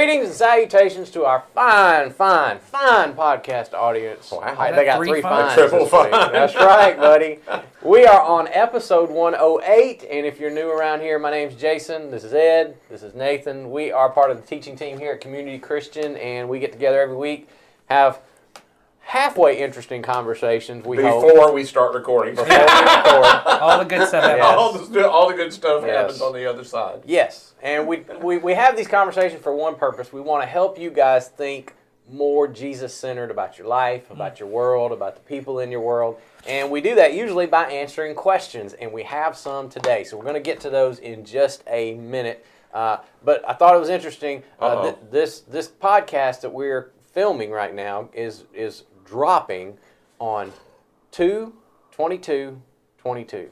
Greetings and salutations to our fine podcast audience. Wow. They got three fines. Triple this week. fine. That's right, buddy. We are on episode 108, and if you're new around here, my name's Jason. This is Ed. This is Nathan. We are part of the teaching team here at Community Christian, and we get together every week, have halfway interesting conversations, Before we start recording. Before we record. All the good stuff happens. Yes. All the good stuff Yes. happens on the other side. Yes, and we have these conversations for one purpose. We want to help you guys think more Jesus-centered about your life, about your world, about the people in your world. And we do that usually by answering questions, and we have some today. So we're going to get to those in just a minute. But I thought it was interesting that this podcast that we're filming right now is dropping on 2/22/22.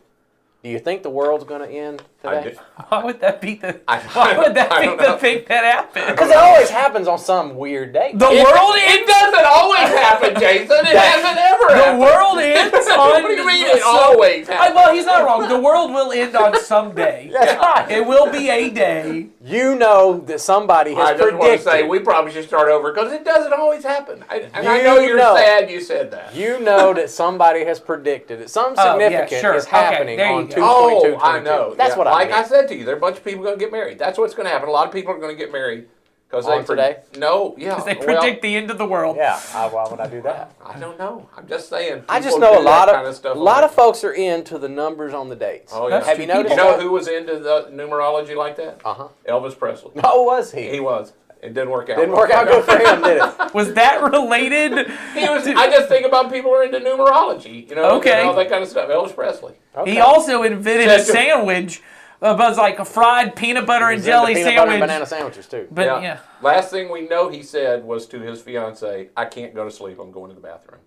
Do you think the world's going to end today? Why would that be the I thing that happened? Because it always happens on some weird date. The world It ends. doesn't always happen, Jason. It hasn't ever The happened. world ends on. What do you mean it always happens? Well, he's not wrong. The world will end on some day. That's right. It will be a day. You know that somebody has I just want to predicted. say we probably should start over because it doesn't always happen. I You know you're know. sad you said that. You know that somebody has predicted that something Oh, yeah, significant sure. is Okay, happening there you on go. 2/22/22. I know. That's Yeah, what I like mean. I said to you, there are a bunch of people going to get married. That's what's going to happen. A lot of people are going to get married because On today? No, yeah. Because they well, predict the end of the world. Yeah, why would I do that? I don't know. I'm just saying. I just people know a do lot that kind of stuff. a lot of folks are into the numbers on the dates. Oh yeah. That's Have you true. noticed You know that? who was into the numerology like that? Uh-huh. Elvis Presley. Oh, was he? He was. It didn't work out. Didn't work out good for him, did it? Was that related? He was. I just think about people who are into numerology. You know, Okay. and all that kind of stuff. Elvis Presley. Okay. He also invented a That's- sandwich, was like a fried peanut butter and He's into jelly peanut butter sandwich. and banana sandwiches too. But yeah. Last thing we know, he said was to his fiance, "I can't go to sleep. I'm going to the bathroom."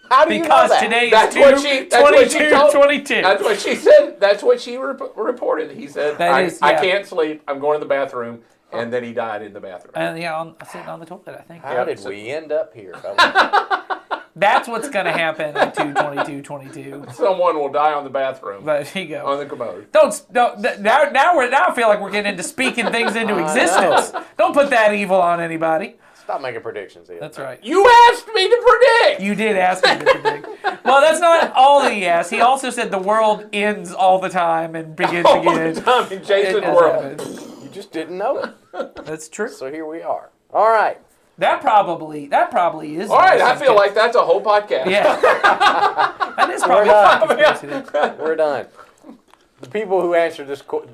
How do you know Because that? today That's is what she. That's what she told. 22. That's what she said. That's what she reported. He said, That I, is, "I yeah. can't sleep. I'm going to the bathroom," and then he died in the bathroom. Sitting on the toilet, I think. How did we end up here, fellas? That's what's going to happen at 2/22/22. Someone will die on the bathroom But here you go. on the commode. Now I feel like we're getting into speaking things into existence. Don't put that evil on anybody. Stop making predictions, Ian. That's right. You asked me to predict. You did ask me to predict. Well, that's not all that he asked. He also said the world ends all the time and begins All again. the time in It Jason's does world. happen. You just didn't know it. That's true. So here we are. All right. That probably is. All right, I feel like that's a whole podcast. Yeah. That is probably We're done. The people who answered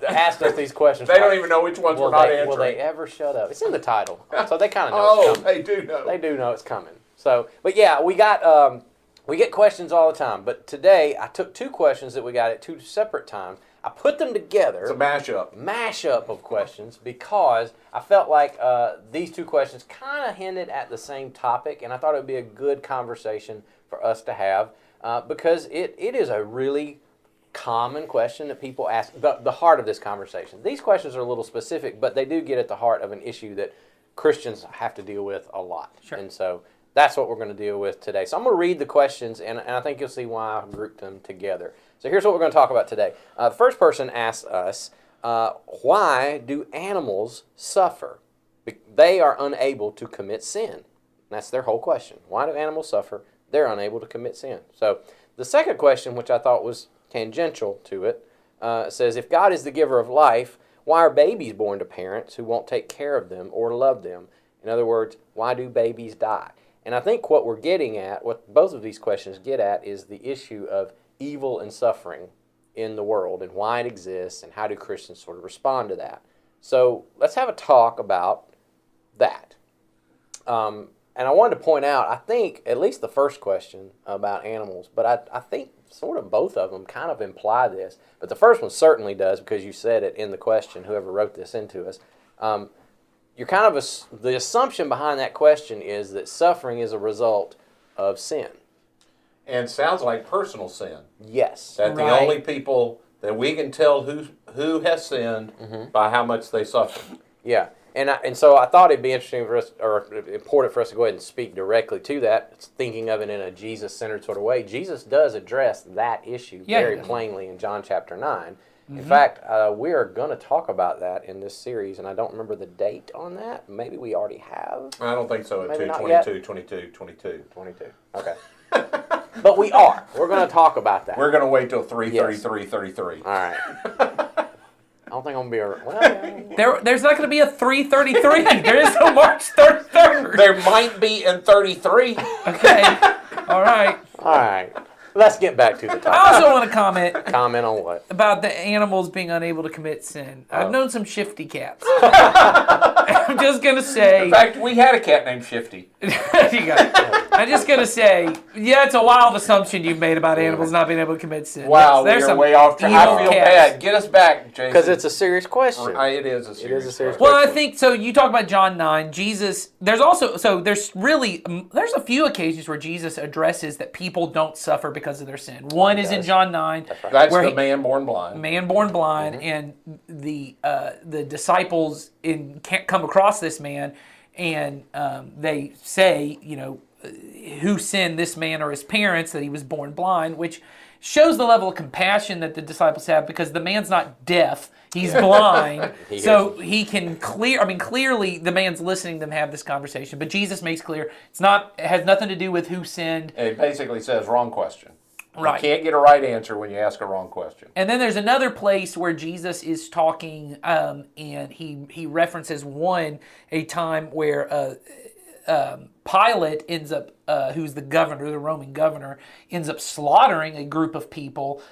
asked us these questions. They don't even know which ones we're not answering. Will they ever shut up? It's in the title, so they kind of know Oh, it's coming. they do know. They do know it's coming. So, but yeah, we get questions all the time. But today, I took two questions that we got at two separate times. I put them together. It's a mashup. Mashup of questions because I felt like these two questions kind of hinted at the same topic, and I thought it would be a good conversation for us to have because it is a really common question that people ask, the heart of this conversation. These questions are a little specific, but they do get at the heart of an issue that Christians have to deal with a lot. Sure. And so that's what we're going to deal with today. So I'm going to read the questions, and I think you'll see why I grouped them together. So here's what we're going to talk about today. The first person asked us, why do animals suffer? They are unable to commit sin. That's their whole question. Why do animals suffer? They're unable to commit sin. So the second question, which I thought was tangential to it, says, if God is the giver of life, why are babies born to parents who won't take care of them or love them? In other words, why do babies die? And I think what we're getting at, what both of these questions get at, is the issue of evil and suffering in the world and why it exists and how do Christians sort of respond to that. So let's have a talk about that. And I wanted to point out, I think, at least the first question about animals, but I think sort of both of them kind of imply this. But the first one certainly does because you said it in the question, whoever wrote this into us. You're kind of, the assumption behind that question is that suffering is a result of sin. And sounds like personal sin. Yes. That the Right. only people that we can tell who has sinned by how much they suffer. Yeah. And so I thought it'd be interesting for us, or important for us to go ahead and speak directly to that, thinking of it in a Jesus-centered sort of way. Jesus does address that issue Yeah, very he does. plainly in John chapter 9. In fact, we are going to talk about that in this series, and I don't remember the date on that. Maybe we already have. I don't think so. At Maybe not 22. 22. Okay. But we are. We're going to talk about that. We're going to wait till 3:33:33. All right. I don't think I'm going to be around. Well, There's not going to be a 3:33. There is no March 33rd. There might be in 33. Okay. All right. all right. Let's get back to the I topic. also want to comment Comment on what? about the animals being unable to commit sin. I've Oh. known some shifty cats. I'm just going to say... In fact, we had a cat named Shifty. you go. I'm just going to say, yeah, it's a wild assumption you've made about animals not being able to commit sin. Wow, There's we're some way off track. evil I feel cats. bad. Get us back, Jason. Because it's a serious question. It is a serious, It is a serious Well, I question. think so. You talk about John 9. Jesus. There's also there's a few occasions where Jesus addresses that people don't suffer because of their sin. One is in John 9, That's where the he- man born blind. man born blind, and the disciples can't come across this man, and they say, who sinned, this man or his parents, that he was born blind, which shows the level of compassion that the disciples have, because the man's not deaf, he's blind. So he can clearly the man's listening to them have this conversation, but Jesus makes clear it has nothing to do with who sinned. It basically says wrong question. Right. You can't get a right answer when you ask a wrong question. And then there's another place where Jesus is talking, and he references a time where Pilate ends up, who's the Roman governor, ends up slaughtering a group of people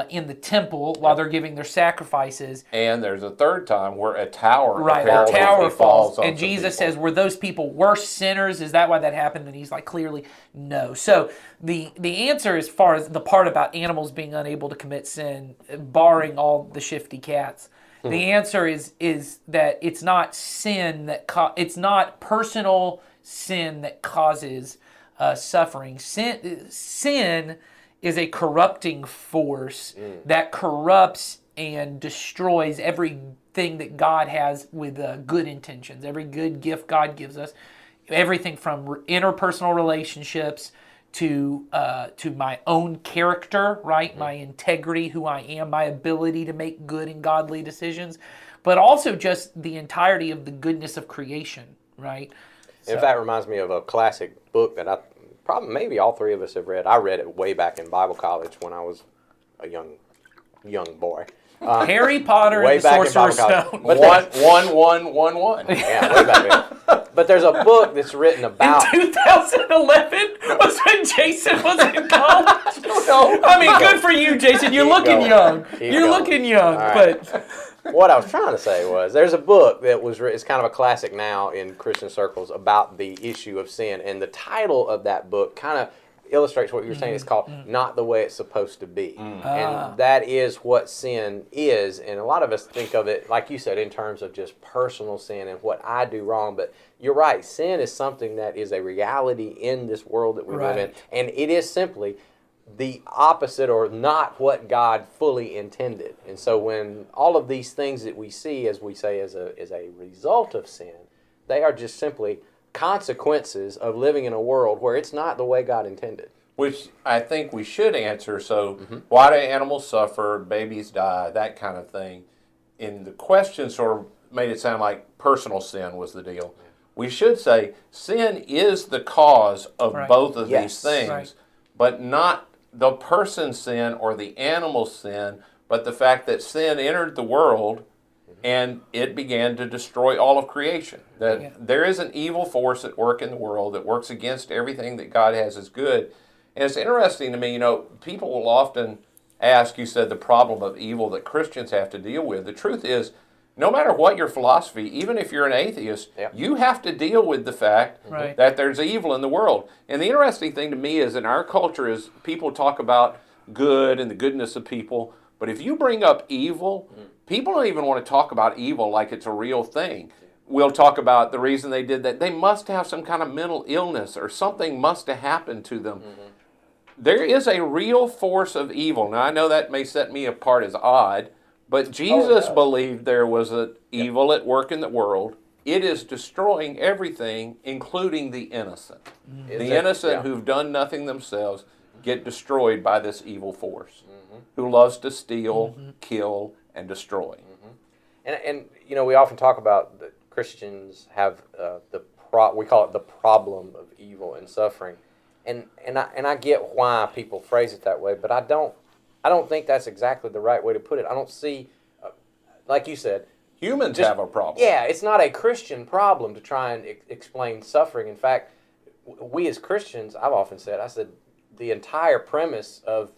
in the temple while they're giving their sacrifices. And there's a third time where a tower Right, a apparently tower falls, on and some Jesus people. says, "Were those people worse sinners? Is that why that happened?" And he's like, "Clearly, no." So the answer, as far as the part about animals being unable to commit sin, barring all the shifty cats, the answer is that it's not sin it's not personal sin that causes suffering. Sin is a corrupting force that corrupts and destroys everything that God has with good intentions, every good gift God gives us, everything from interpersonal relationships to my own character, right? My integrity, who I am, my ability to make good and godly decisions, but also just the entirety of the goodness of creation, right? In fact, it reminds me of a classic book that maybe all three of us have read. I read it way back in Bible college when I was a young boy. Harry Potter way and the back in Sorcerer's Bible college. Stone. But 1. Yeah, way back then. But there's a book that's written about. 2011 was when Jason was in college. No. I mean, good for you, Jason. You're looking going. young. Keep You're going. looking young, All right. but What I was trying to say was there's a book that was it's kind of a classic now in Christian circles about the issue of sin, and the title of that book kind of illustrates what you're saying. It's called Not the Way It's Supposed to Be. And that is what sin is, and a lot of us think of it, like you said, in terms of just personal sin and what I do wrong, but you're right, sin is something that is a reality in this world that we live in, Right. and it is simply the opposite or not what God fully intended. And so when all of these things that we see, as we say, as a result of sin, they are just simply consequences of living in a world where it's not the way God intended. Which I think we should answer. So, why do animals suffer, babies die, that kind of thing? And the question sort of made it sound like personal sin was the deal. We should say sin is the cause of Right. both of Yes. these things, Right. but not the person's sin or the animal's sin, but the fact that sin entered the world and it began to destroy all of creation. That there is an evil force at work in the world that works against everything that God has as good. And it's interesting to me, people will often ask, you said the problem of evil that Christians have to deal with. The truth is, no matter what your philosophy, even if you're an atheist, you have to deal with the fact Right. that there's evil in the world. And the interesting thing to me is in our culture is people talk about good and the goodness of people, but if you bring up evil, people don't even want to talk about evil like it's a real thing. We'll talk about the reason they did that. They must have some kind of mental illness or something must have happened to them. There is a real force of evil. Now, I know that may set me apart as odd, but Jesus believed there was an evil at work in the world. It is destroying everything, including the innocent. The innocent who've done nothing themselves. get destroyed by this evil force who loves to steal, kill, and destroy. And you know, we often talk about that Christians have we call it the problem of evil and suffering, and I get why people phrase it that way, but I don't think that's exactly the right way to put it. I don't see, like you said, Humans have a problem. yeah, it's not a Christian problem to try and explain suffering. In fact, we as Christians, I said, the entire premise of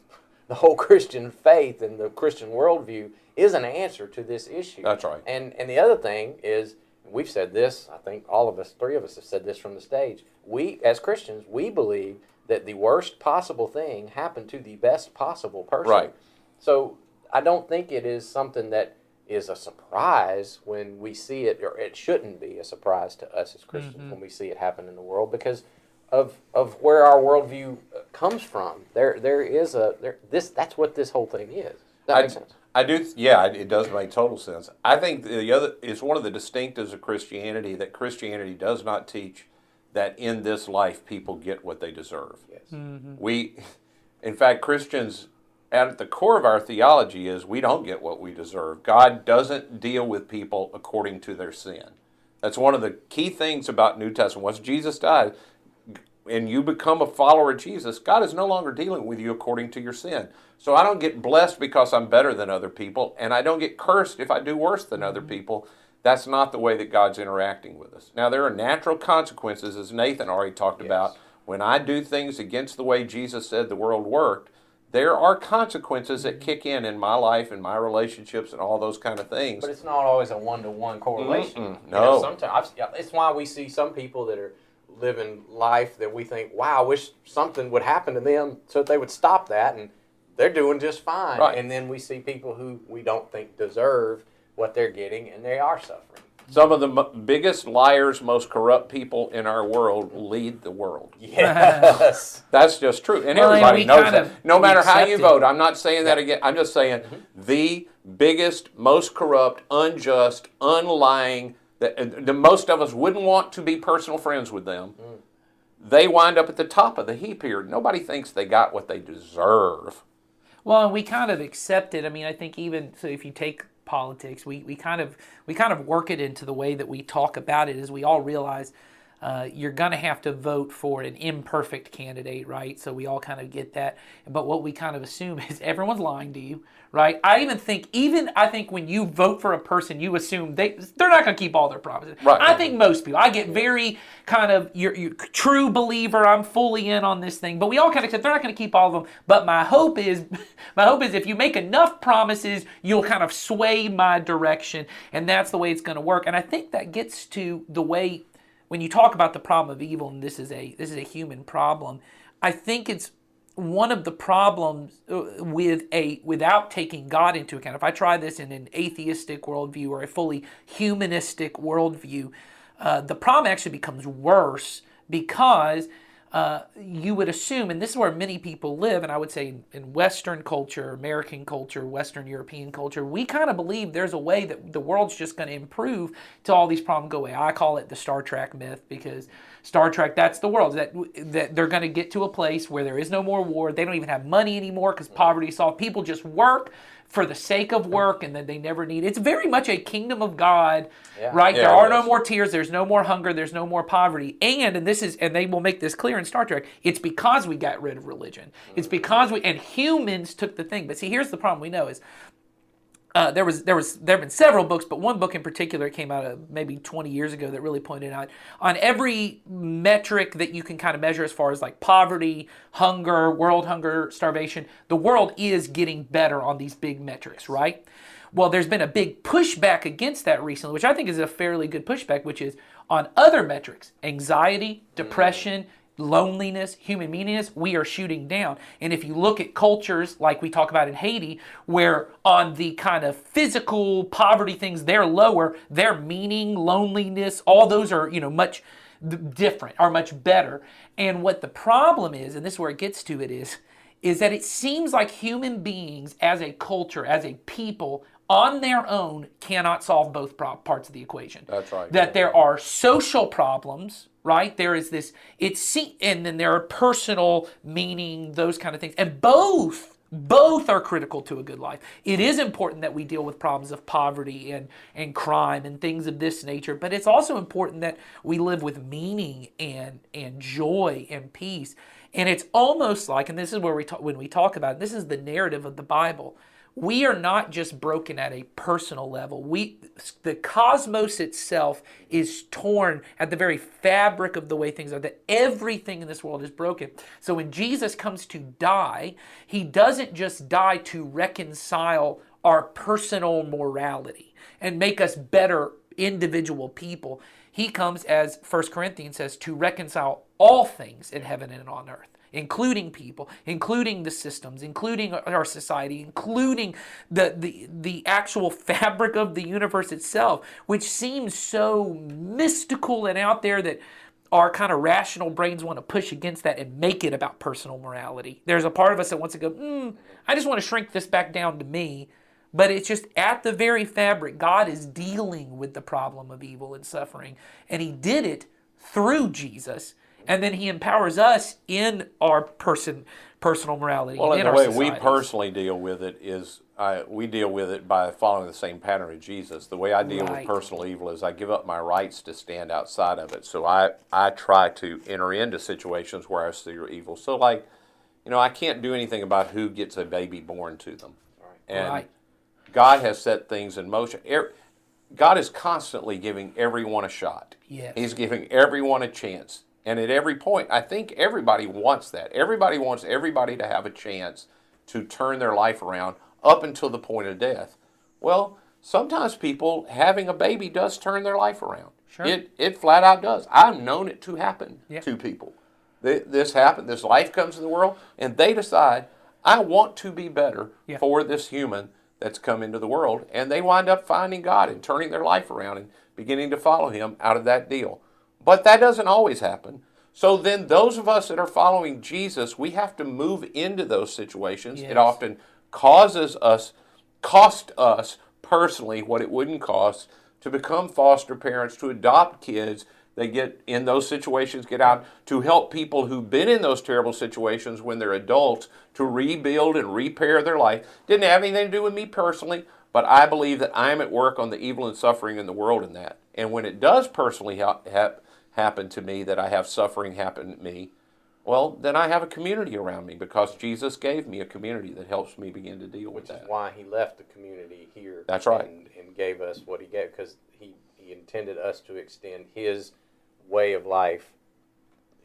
the whole Christian faith and the Christian worldview is an answer to this issue. That's right. And the other thing is, we've said this, I think all of us, three of us have said this from the stage. We, as Christians, we believe that the worst possible thing happened to the best possible person. Right. So I don't think it is something that is a surprise when we see it, or it shouldn't be a surprise to us as Christians when we see it happen in the world, because of where our worldview comes from. That's what this whole thing is. Does that make sense? I do. Yeah, it does make total sense. I think it's one of the distinctives of Christianity that Christianity does not teach that in this life people get what they deserve. Yes. In fact, Christians, at the core of our theology is we don't get what we deserve. God doesn't deal with people according to their sin. That's one of the key things about New Testament. Once Jesus died and you become a follower of Jesus, God is no longer dealing with you according to your sin. So I don't get blessed because I'm better than other people, and I don't get cursed if I do worse than other people. That's not the way that God's interacting with us. Now, there are natural consequences, as Nathan already talked about. When I do things against the way Jesus said the world worked, there are consequences that kick in my life and my relationships and all those kind of things. But it's not always a one-to-one correlation. No. Sometimes it's why we see some people that are living life that we think, wow, I wish something would happen to them so that they would stop that, and they're doing just fine. Right. And then we see people who we don't think deserve what they're getting, and they are suffering. Some of the biggest liars, most corrupt people in our world lead the world. Yes. That's just true. And Well, everybody we knows kind that. of No matter how you accept it. vote, I'm not saying that again. I'm just saying the biggest, most corrupt, unjust, unlying, the most of us wouldn't want to be personal friends with them. They wind up at the top of the heap here. Nobody thinks they got what they deserve. Well, and we kind of accept it. I mean, I think even so, if you take politics, we kind of work it into the way that we talk about it, as we all realize you're going to have to vote for an imperfect candidate, right? So we all kind of get that. But what we kind of assume is everyone's lying to you, right? I think when you vote for a person, you assume they're not going to keep all their promises. Right. I think most people. I get very kind of you're true believer. I'm fully in on this thing. But we all kind of accept they're not going to keep all of them. But my hope is if you make enough promises, you'll kind of sway my direction, and that's the way it's going to work. And I think that gets to the way when you talk about the problem of evil, and this is a human problem. I think it's one of the problems without taking God into account. If I try this in an atheistic worldview or a fully humanistic worldview, the problem actually becomes worse because you would assume, and this is where many people live, and I would say in Western culture, American culture, Western European culture, we kind of believe there's a way that the world's just going to improve till all these problems go away. I call it the Star Trek myth, because Star Trek, that's the world, that they're going to get to a place where there is no more war. They don't even have money anymore because poverty is solved. People just work for the sake of work, and then they never need. It's very much a kingdom of God, right? Yeah, There are it no is. more tears. There's no more hunger. There's no more poverty. And they will make this clear in Star Trek. It's because we got rid of religion. It's because and humans took the thing. But see, here's the problem we know is there have been several books, but one book in particular came out maybe 20 years ago that really pointed out on every metric that you can kind of measure as far as like poverty, hunger, world hunger, starvation, the world is getting better on these big metrics, right? Well, there's been a big pushback against that recently, which I think is a fairly good pushback, which is on other metrics, anxiety, depression, loneliness, human meaningless, we are shooting down. And if you look at cultures like we talk about in Haiti, where on the kind of physical poverty things, they're lower, their meaning, loneliness, all those are, much different, are much better. And what the problem is, and this is where it gets to it, is that it seems like human beings as a culture, as a people, on their own cannot solve both parts of the equation. That's right. That there are social problems, right? There is this, and then there are personal, meaning, those kind of things. And both are critical to a good life. It is important that we deal with problems of poverty and crime and things of this nature, but it's also important that we live with meaning and joy and peace. And it's almost like, and this is where when we talk about it, this is the narrative of the Bible. We are not just broken at a personal level. The cosmos itself is torn at the very fabric of the way things are, that everything in this world is broken. So when Jesus comes to die, he doesn't just die to reconcile our personal morality and make us better individual people. He comes, as 1 Corinthians says, to reconcile all things in heaven and on earth, including people, including the systems, including our society, including the actual fabric of the universe itself, which seems so mystical and out there that our kind of rational brains want to push against that and make it about personal morality. There's a part of us that wants to go, I just want to shrink this back down to me. But it's just at the very fabric, God is dealing with the problem of evil and suffering. And he did it through Jesus. And then he empowers us in our personal morality. Well, and in the our way we societies. personally deal with it is we deal with it by following the same pattern of Jesus. The way I deal with personal evil is I give up my rights to stand outside of it. So I try to enter into situations where I see evil. So like, I can't do anything about who gets a baby born to them. And God has set things in motion. God is constantly giving everyone a shot. Yes. He's giving everyone a chance. And at every point, I think everybody wants that. Everybody wants everybody to have a chance to turn their life around up until the point of death. Well, sometimes people having a baby does turn their life around. Sure. It flat out does. I've known it to happen to people. This happened. This life comes in the world, and they decide, I want to be better for this human that's come into the world, and they wind up finding God and turning their life around and beginning to follow him out of that deal. But that doesn't always happen. So then those of us that are following Jesus, we have to move into those situations. Yes. It often cost us personally what it wouldn't cost to become foster parents, to adopt kids. They get in those situations, get out, to help people who've been in those terrible situations when they're adults to rebuild and repair their life. Didn't have anything to do with me personally, but I believe that I'm at work on the evil and suffering in the world in that. And when it does personally happen to me, that I have suffering happen to me, well, then I have a community around me because Jesus gave me a community that helps me begin to deal with that. Which is why he left the community here. That's right. And gave us what he gave, because he intended us to extend his way of life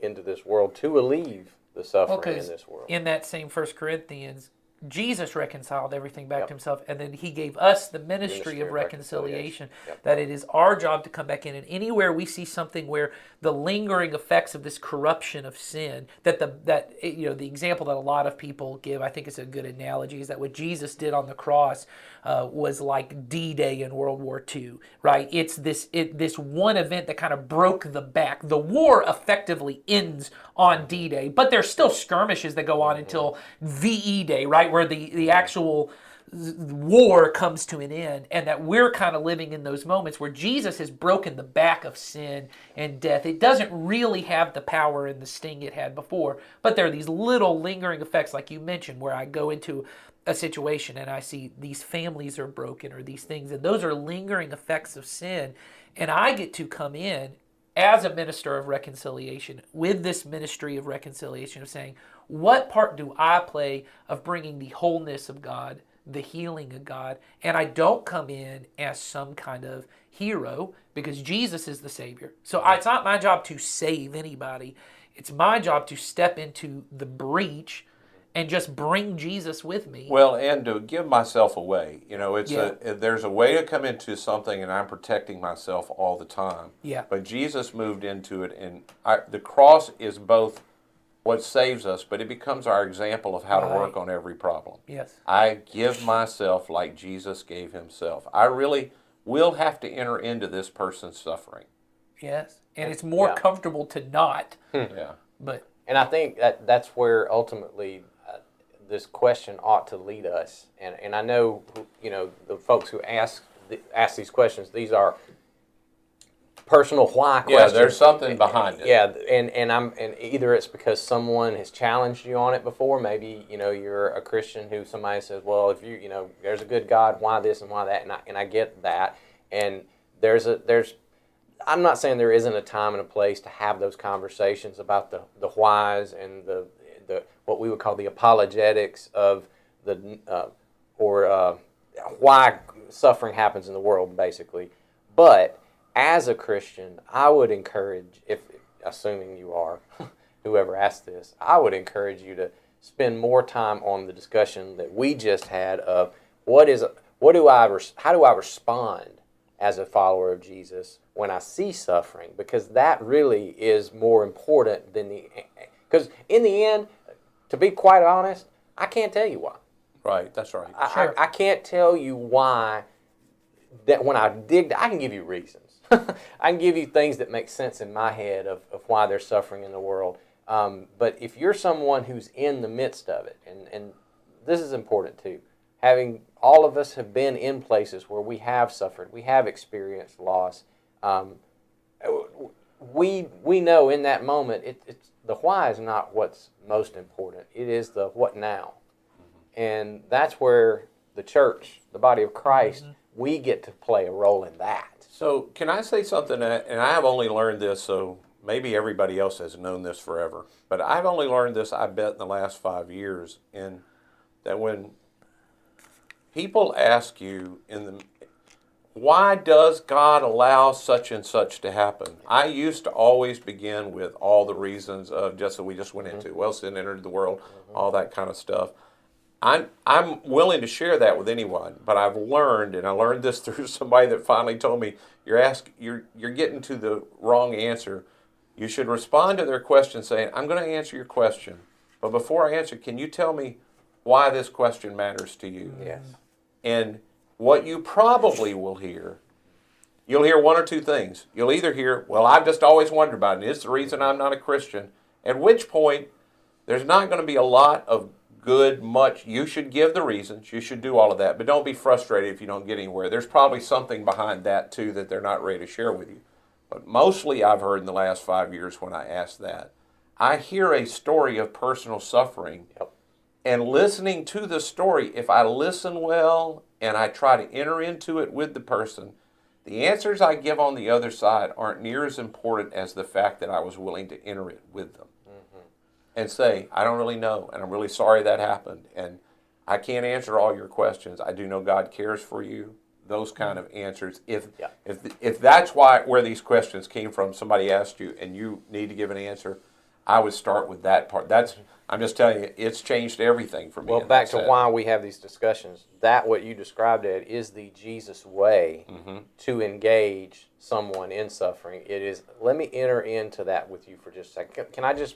into this world to alleviate the suffering in this world. In that same 1 Corinthians, Jesus reconciled everything back to himself, and then he gave us the ministry of reconciliation, that it is our job to come back in. And anywhere we see something where the lingering effects of this corruption of sin, the example that a lot of people give, I think it's a good analogy, is that what Jesus did on the cross was like D-Day in World War II, right? It's this one event that kind of broke the back. The war effectively ends on D-Day, but there's still skirmishes that go on until VE Day, right? Where the actual war comes to an end, and that we're kind of living in those moments where Jesus has broken the back of sin and death. It doesn't really have the power and the sting it had before, but there are these little lingering effects, like you mentioned, where I go into a situation and I see these families are broken or these things, and those are lingering effects of sin, and I get to come in as a minister of reconciliation with this ministry of reconciliation, of saying, what part do I play of bringing the wholeness of God, the healing of God? And I don't come in as some kind of hero, because Jesus is the Savior. So it's not my job to save anybody. It's my job to step into the breach and just bring Jesus with me. Well, and to give myself away. There's a way to come into something, and I'm protecting myself all the time. Yeah. But Jesus moved into it, and the cross is both what saves us, but it becomes our example of how to work on every problem. Yes. I give myself like Jesus gave himself. I really will have to enter into this person's suffering. Yes. And it's more comfortable to not. Yeah. But And I think that's where ultimately this question ought to lead us. And I know, the folks who ask these questions, these are personal why questions. Yeah, there's something behind it. Yeah, and either it's because someone has challenged you on it before. Maybe you're a Christian who somebody says, well, if there's a good God, why this and why that, and I get that. And I'm not saying there isn't a time and a place to have those conversations about the whys and the what we would call the apologetics of why suffering happens in the world, basically. But as a Christian, I would encourage, assuming you are, whoever asked this, I would encourage you to spend more time on the discussion that we just had of how do I respond as a follower of Jesus when I see suffering, because that really is more important than because in the end, to be quite honest, I can't tell you why. Right, that's right. I can't tell you why. That when I can give you reasons. I can give you things that make sense in my head of why there's suffering in the world. But if you're someone who's in the midst of it, and this is important too, all of us have been in places where we have suffered, we have experienced loss. We know in that moment, it's the why is not what's most important. It is the what now. And that's where the church, the body of Christ, we get to play a role in that. So can I say something, and I have only learned this, so maybe everybody else has known this forever, but I've only learned this, I bet, in the last 5 years, and that when people ask you why does God allow such and such to happen? I used to always begin with all the reasons of just that we just went into. Well, sin entered the world, all that kind of stuff. I'm willing to share that with anyone, but I've learned, and I learned this through somebody that finally told me, you're getting to the wrong answer. You should respond to their question saying, I'm going to answer your question, but before I answer, can you tell me why this question matters to you? Yes. And what you probably will hear, you'll hear one or two things. You'll either hear, well, I've just always wondered about it, and it's the reason I'm not a Christian, at which point there's not going to be a lot of much. You should give the reasons. You should do all of that. But don't be frustrated if you don't get anywhere. There's probably something behind that, too, that they're not ready to share with you. But mostly I've heard in the last 5 years when I ask that, I hear a story of personal suffering. Yep. And listening to the story, if I listen well and I try to enter into it with the person, the answers I give on the other side aren't near as important as the fact that I was willing to enter it with them. And say, I don't really know, and I'm really sorry that happened, and I can't answer all your questions. I do know God cares for you. Those kind of answers. If that's where these questions came from, somebody asked you, and you need to give an answer, I would start with that part. I'm just telling you, it's changed everything for me. Well, back to why we have these discussions. What you described, Ed, is the Jesus way to engage someone in suffering. It is, let me enter into that with you for just a second. Can I just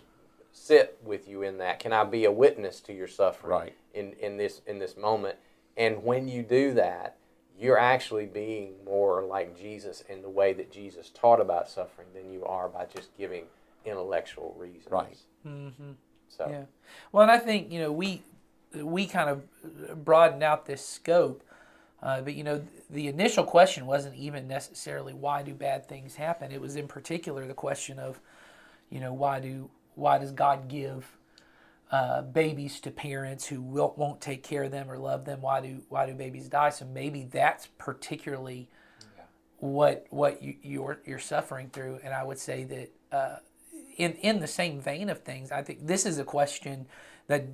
sit with you in that? Can I be a witness to your suffering in this moment? And when you do that, you're actually being more like Jesus in the way that Jesus taught about suffering than you are by just giving intellectual reasons. Right. Mm-hmm. So. Yeah. Well, and I think we kind of broadened out this scope, but the initial question wasn't even necessarily why do bad things happen. It was in particular the question of, why does God give babies to parents who won't take care of them or love them? Why do babies die? So maybe that's particularly what you're suffering through. And I would say that in the same vein of things, I think this is a question that,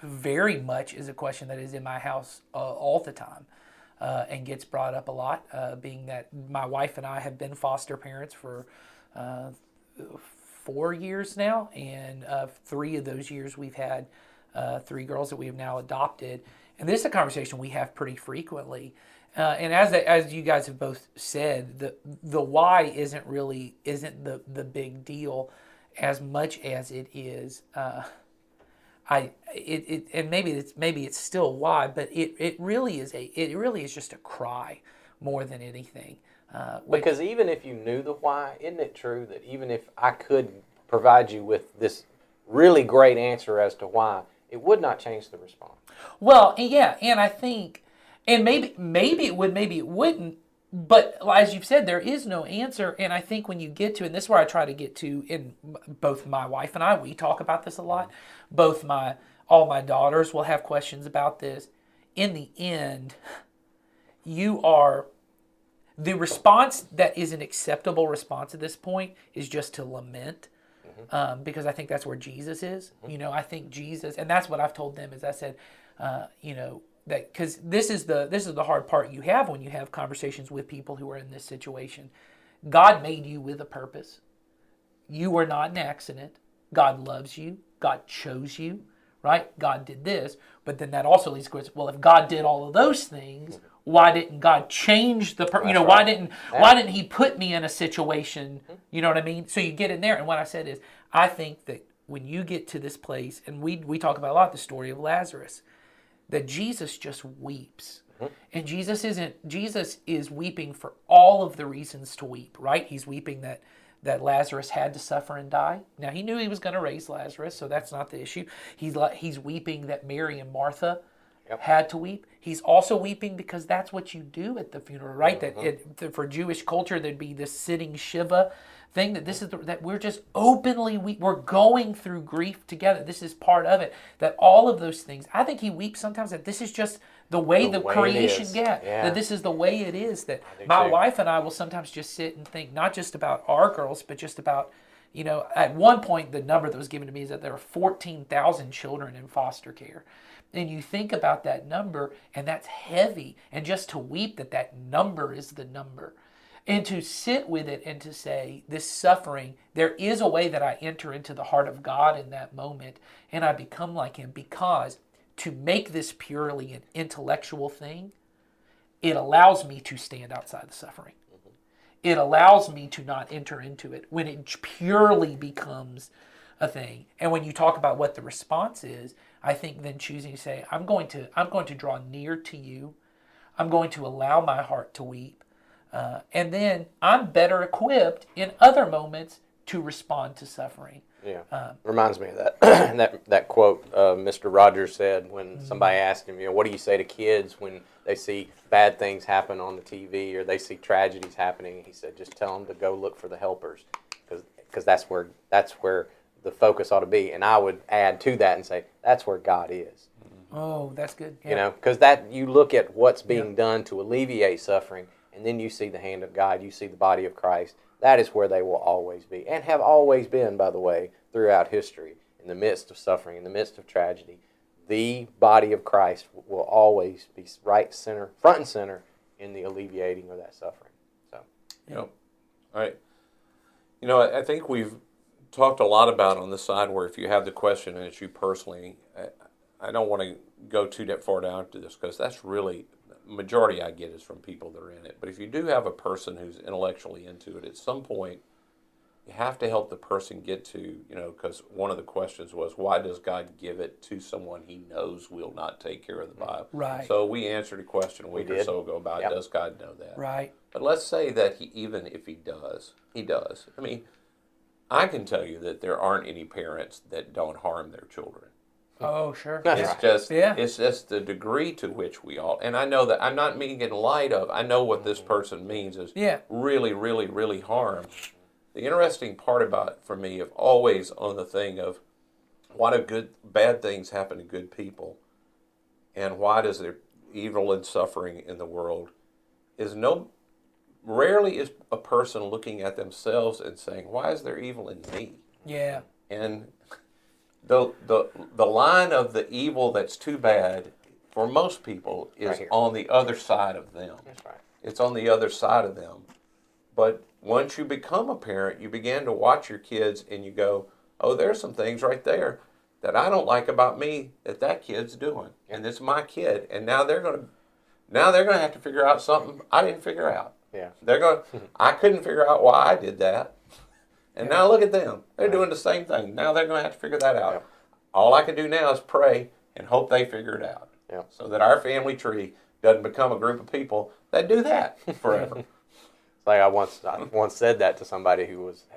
very much is a question that is in my house all the time and gets brought up a lot, being that my wife and I have been foster parents for 4 years now, and 3 of those years we've had 3 girls that we have now adopted. And this is a conversation we have pretty frequently. And as you guys have both said, the why isn't the big deal as much as it is. And maybe it's still why, but it really is just a cry more than anything. Because even if you knew the why, isn't it true that even if I could provide you with this really great answer as to why, it would not change the response. Well, yeah, and I think, and maybe it would, maybe it wouldn't. But as you've said, there is no answer. And I think when you get to, and this is where I try to get to, in both my wife and I, we talk about this a lot. Both all my daughters will have questions about this. In the end, the response that is an acceptable response at this point is just to lament. Because I think that's where Jesus is. I think Jesus, and that's what I've told them, is I said, that because this is the hard part you have when you have conversations with people who are in this situation. God made you with a purpose. You are not an accident. God loves you. God chose you, right? God did this, but then that also leads to question, well, if God did all of those things, why didn't God change the why didn't he put me in a situation, you know what I mean? So you get in there, and what I said is, I think that when you get to this place, and we talk about a lot the story of Lazarus, that Jesus just weeps. And Jesus is weeping for all of the reasons to weep, right? He's weeping that Lazarus had to suffer and die. Now, he knew he was going to raise Lazarus, so that's not the issue. He's weeping that Mary and Martha had to weep. He's also weeping because that's what you do at the funeral, right? That for Jewish culture, there'd be this sitting Shiva thing, that we're just openly, we're going through grief together. This is part of it. That all of those things, I think he weeps sometimes that this is just the way the creation gets. Yeah. That this is the way it is. That my wife and I will sometimes just sit and think, not just about our girls, but just about, at one point, the number that was given to me is that there are 14,000 children in foster care. And you think about that number, and that's heavy. And just to weep that number is the number. And to sit with it and to say, this suffering, there is a way that I enter into the heart of God in that moment, and I become like him, because to make this purely an intellectual thing, it allows me to stand outside the suffering. It allows me to not enter into it when it purely becomes a thing. And when you talk about what the response is, I think then choosing to say, I'm going to draw near to you. I'm going to allow my heart to weep. And then I'm better equipped in other moments to respond to suffering. Yeah, reminds me of that that quote Mr. Rogers said when somebody asked him, what do you say to kids when they see bad things happen on the TV or they see tragedies happening? He said, just tell them to go look for the helpers, because that's where the focus ought to be. And I would add to that and say, that's where God is. Oh, that's good. Yeah. Because you look at what's being done to alleviate suffering, and then you see the hand of God, you see the body of Christ. That is where they will always be, and have always been, by the way, throughout history. In the midst of suffering, in the midst of tragedy, the body of Christ will always be front and center in the alleviating of that suffering. So, all right. I think we've talked a lot about on the side where if you have the question and it's you personally, I don't want to go too far down to this, because that's really majority I get is from people that are in it. But if you do have a person who's intellectually into it, at some point you have to help the person get to, because one of the questions was, why does God give it to someone he knows will not take care of the Bible? Right. So we answered a question a week or so ago about, does God know that? Right. But let's say that even if he does, he does. I mean, I can tell you that there aren't any parents that don't harm their children. Oh, sure. It's just the degree to which we all, and I know that I'm not making light of, I know what this person means is really, really, really harm. The interesting part about, for me, of always on the thing of why do bad things happen to good people, and why does there evil and suffering in the world, is rarely is a person looking at themselves and saying, why is there evil in me? Yeah. And the line of the evil that's too bad for most people is on the other side of them. That's right. It's on the other side of them. But once you become a parent, you begin to watch your kids and you go, oh, there's some things right there that I don't like about me that kid's doing. And it's my kid. And now they're going to have to figure out something I didn't figure out. Yeah. I couldn't figure out why I did that. And now look at them. They're doing the same thing. Now they're going to have to figure that out. Yeah. All I can do now is pray and hope they figure it out. Yeah. So that our family tree doesn't become a group of people that do that forever. It's like I once said that to somebody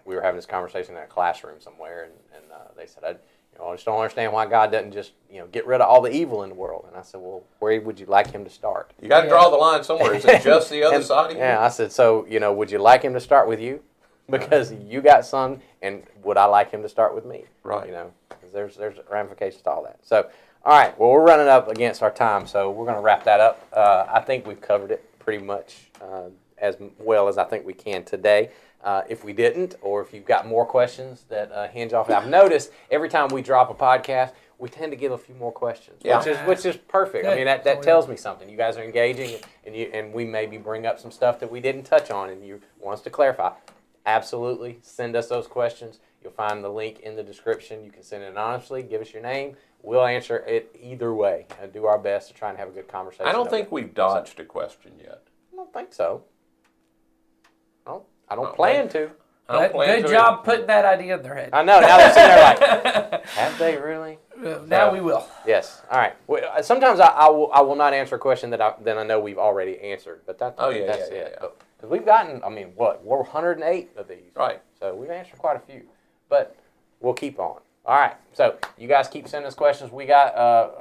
we were having this conversation in a classroom somewhere, and they said, I just don't understand why God doesn't just, get rid of all the evil in the world. And I said, well, where would you like him to start? You got to draw the line somewhere. Is it just the other side of you? Yeah, I said, so, would you like him to start with you? Because you got son, and would I like him to start with me? Right. 'Cause there's ramifications to all that. So, all right, well, we're running up against our time, so we're going to wrap that up. I think we've covered it pretty much as well as I think we can today. If we didn't, or if you've got more questions that hinge off, I've noticed every time we drop a podcast, we tend to give a few more questions, which is perfect. I mean, that tells me something. You guys are engaging, and we maybe bring up some stuff that we didn't touch on, and you want us to clarify. Absolutely, send us those questions. You'll find the link in the description. You can send it anonymously. Give us your name. We'll answer it either way and do our best to try and have a good conversation. I don't think we've dodged a question yet. I don't think so. I don't plan to. Good job putting that idea in their head. I know. Now they're sitting there like, have they really? Now we will. Yes. All right. Well, sometimes I will not answer a question that I know we've already answered, but that's it. Because we've gotten, we're 108 of these. Right. So we've answered quite a few, but we'll keep on. All right. So you guys keep sending us questions. We got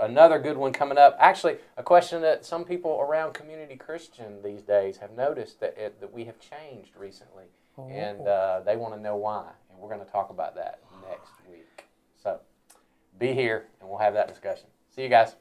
another good one coming up. Actually, a question that some people around Community Christian these days have noticed that we have changed recently, and they want to know why. And we're going to talk about that next week. So be here, and we'll have that discussion. See you guys.